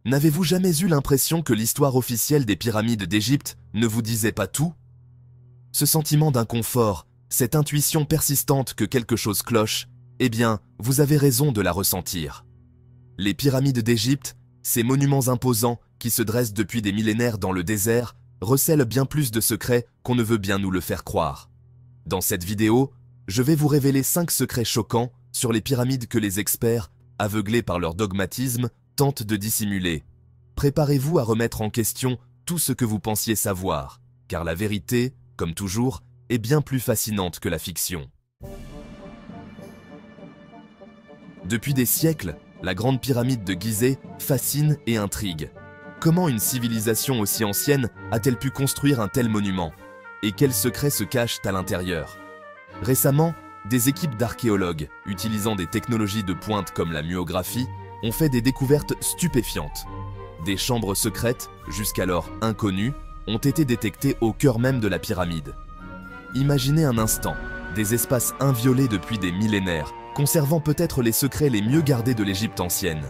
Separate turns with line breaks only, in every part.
N'avez-vous jamais eu l'impression que l'histoire officielle des pyramides d'Égypte ne vous disait pas tout? Ce sentiment d'inconfort, cette intuition persistante que quelque chose cloche, eh bien, vous avez raison de la ressentir. Les pyramides d'Égypte, ces monuments imposants qui se dressent depuis des millénaires dans le désert, recèlent bien plus de secrets qu'on ne veut bien nous le faire croire. Dans cette vidéo, je vais vous révéler 5 secrets choquants sur les pyramides que les experts, aveuglés par leur dogmatisme, tentent de dissimuler. Préparez-vous à remettre en question tout ce que vous pensiez savoir, car la vérité, comme toujours, est bien plus fascinante que la fiction. Depuis des siècles, la grande pyramide de Gizeh fascine et intrigue. Comment une civilisation aussi ancienne a-t-elle pu construire un tel monument? Et quels secrets se cachent à l'intérieur? Récemment, des équipes d'archéologues, utilisant des technologies de pointe comme la myographie, ont fait des découvertes stupéfiantes. Des chambres secrètes, jusqu'alors inconnues, ont été détectées au cœur même de la pyramide. Imaginez un instant, des espaces inviolés depuis des millénaires, conservant peut-être les secrets les mieux gardés de l'Égypte ancienne.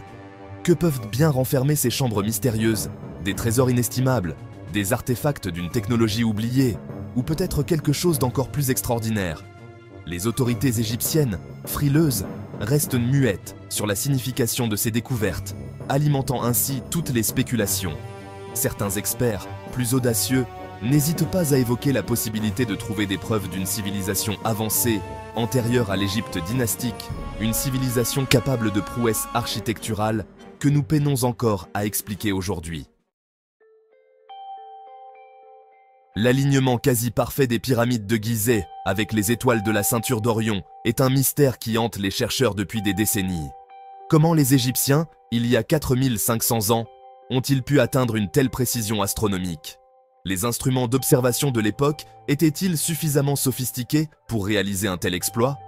Que peuvent bien renfermer ces chambres mystérieuses? Des trésors inestimables, des artefacts d'une technologie oubliée, ou peut-être quelque chose d'encore plus extraordinaire? Les autorités égyptiennes, frileuses, restent muettes sur la signification de ces découvertes, alimentant ainsi toutes les spéculations. Certains experts, plus audacieux, n'hésitent pas à évoquer la possibilité de trouver des preuves d'une civilisation avancée, antérieure à l'Égypte dynastique, une civilisation capable de prouesses architecturales que nous peinons encore à expliquer aujourd'hui. L'alignement quasi parfait des pyramides de Gizeh, avec les étoiles de la ceinture d'Orion, est un mystère qui hante les chercheurs depuis des décennies. Comment les Égyptiens, il y a 4500 ans, ont-ils pu atteindre une telle précision astronomique? Les instruments d'observation de l'époque étaient-ils suffisamment sophistiqués pour réaliser un tel exploit?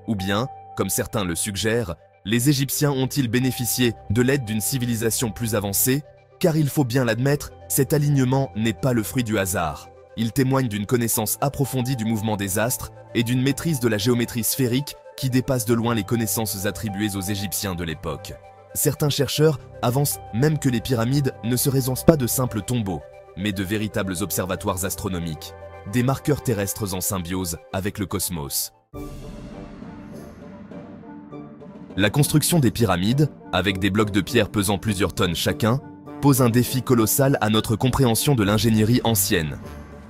Ou bien, comme certains le suggèrent, les Égyptiens ont-ils bénéficié de l'aide d'une civilisation plus avancée? Car il faut bien l'admettre, cet alignement n'est pas le fruit du hasard. Il témoigne d'une connaissance approfondie du mouvement des astres et d'une maîtrise de la géométrie sphérique qui dépasse de loin les connaissances attribuées aux Égyptiens de l'époque. Certains chercheurs avancent même que les pyramides ne seraient pas de simples tombeaux, mais de véritables observatoires astronomiques, des marqueurs terrestres en symbiose avec le cosmos. La construction des pyramides, avec des blocs de pierre pesant plusieurs tonnes chacun, pose un défi colossal à notre compréhension de l'ingénierie ancienne.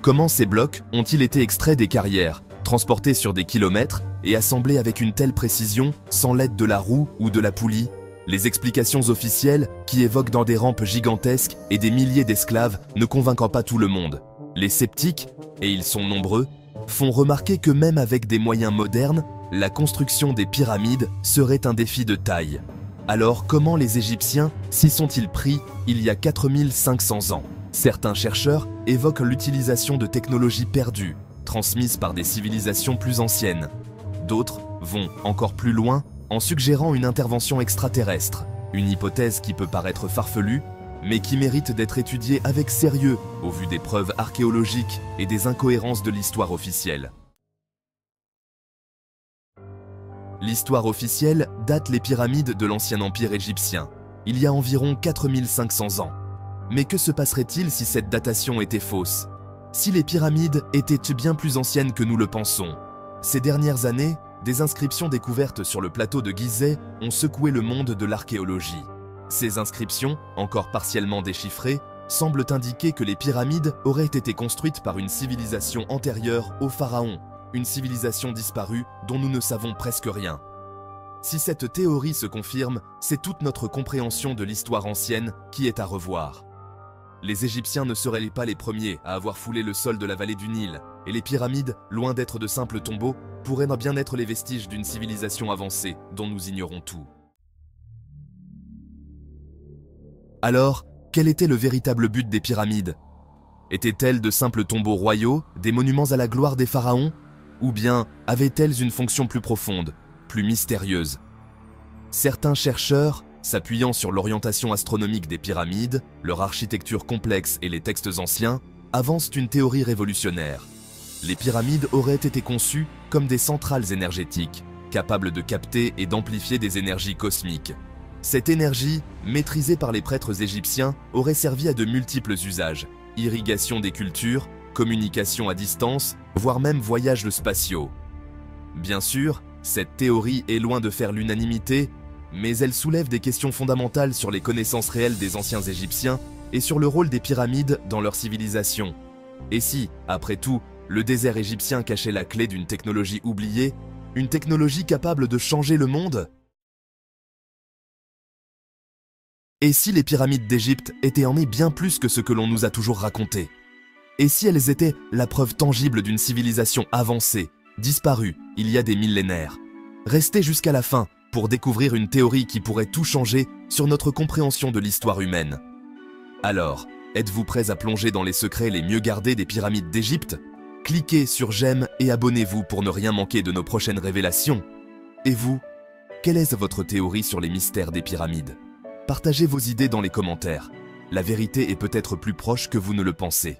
Comment ces blocs ont-ils été extraits des carrières, transportés sur des kilomètres et assemblés avec une telle précision sans l'aide de la roue ou de la poulie? Les explications officielles, qui évoquent dans des rampes gigantesques et des milliers d'esclaves, ne convainquant pas tout le monde. Les sceptiques, et ils sont nombreux, font remarquer que même avec des moyens modernes, la construction des pyramides serait un défi de taille. Alors comment les Égyptiens s'y sont-ils pris il y a 4500 ans? Certains chercheurs évoquent l'utilisation de technologies perdues, transmises par des civilisations plus anciennes. D'autres vont encore plus loin en suggérant une intervention extraterrestre, une hypothèse qui peut paraître farfelue, mais qui mérite d'être étudiée avec sérieux au vu des preuves archéologiques et des incohérences de l'histoire officielle. L'histoire officielle date les pyramides de l'ancien empire égyptien, il y a environ 4500 ans. Mais que se passerait-il si cette datation était fausse? Si les pyramides étaient bien plus anciennes que nous le pensons? Ces dernières années, des inscriptions découvertes sur le plateau de Gizeh ont secoué le monde de l'archéologie. Ces inscriptions, encore partiellement déchiffrées, semblent indiquer que les pyramides auraient été construites par une civilisation antérieure aux pharaons, une civilisation disparue dont nous ne savons presque rien. Si cette théorie se confirme, c'est toute notre compréhension de l'histoire ancienne qui est à revoir. Les Égyptiens ne seraient pas les premiers à avoir foulé le sol de la vallée du Nil, et les pyramides, loin d'être de simples tombeaux, pourraient bien être les vestiges d'une civilisation avancée dont nous ignorons tout. Alors, quel était le véritable but des pyramides? Étaient-elles de simples tombeaux royaux, des monuments à la gloire des pharaons? Ou bien avaient-elles une fonction plus profonde, plus mystérieuse? Certains chercheurs, s'appuyant sur l'orientation astronomique des pyramides, leur architecture complexe et les textes anciens, avancent une théorie révolutionnaire. Les pyramides auraient été conçues comme des centrales énergétiques, capables de capter et d'amplifier des énergies cosmiques. Cette énergie, maîtrisée par les prêtres égyptiens, aurait servi à de multiples usages. Irrigation des cultures, communication à distance, voire même voyages spatiaux. Bien sûr, cette théorie est loin de faire l'unanimité, mais elle soulève des questions fondamentales sur les connaissances réelles des anciens Égyptiens et sur le rôle des pyramides dans leur civilisation. Et si, après tout, le désert égyptien cachait la clé d'une technologie oubliée, une technologie capable de changer le monde? Et si les pyramides d'Égypte étaient en bien plus que ce que l'on nous a toujours raconté? Et si elles étaient la preuve tangible d'une civilisation avancée, disparue il y a des millénaires? Restez jusqu'à la fin pour découvrir une théorie qui pourrait tout changer sur notre compréhension de l'histoire humaine. Alors, êtes-vous prêts à plonger dans les secrets les mieux gardés des pyramides d'Égypte? Cliquez sur j'aime et abonnez-vous pour ne rien manquer de nos prochaines révélations. Et vous, quelle est votre théorie sur les mystères des pyramides? Partagez vos idées dans les commentaires. La vérité est peut-être plus proche que vous ne le pensez.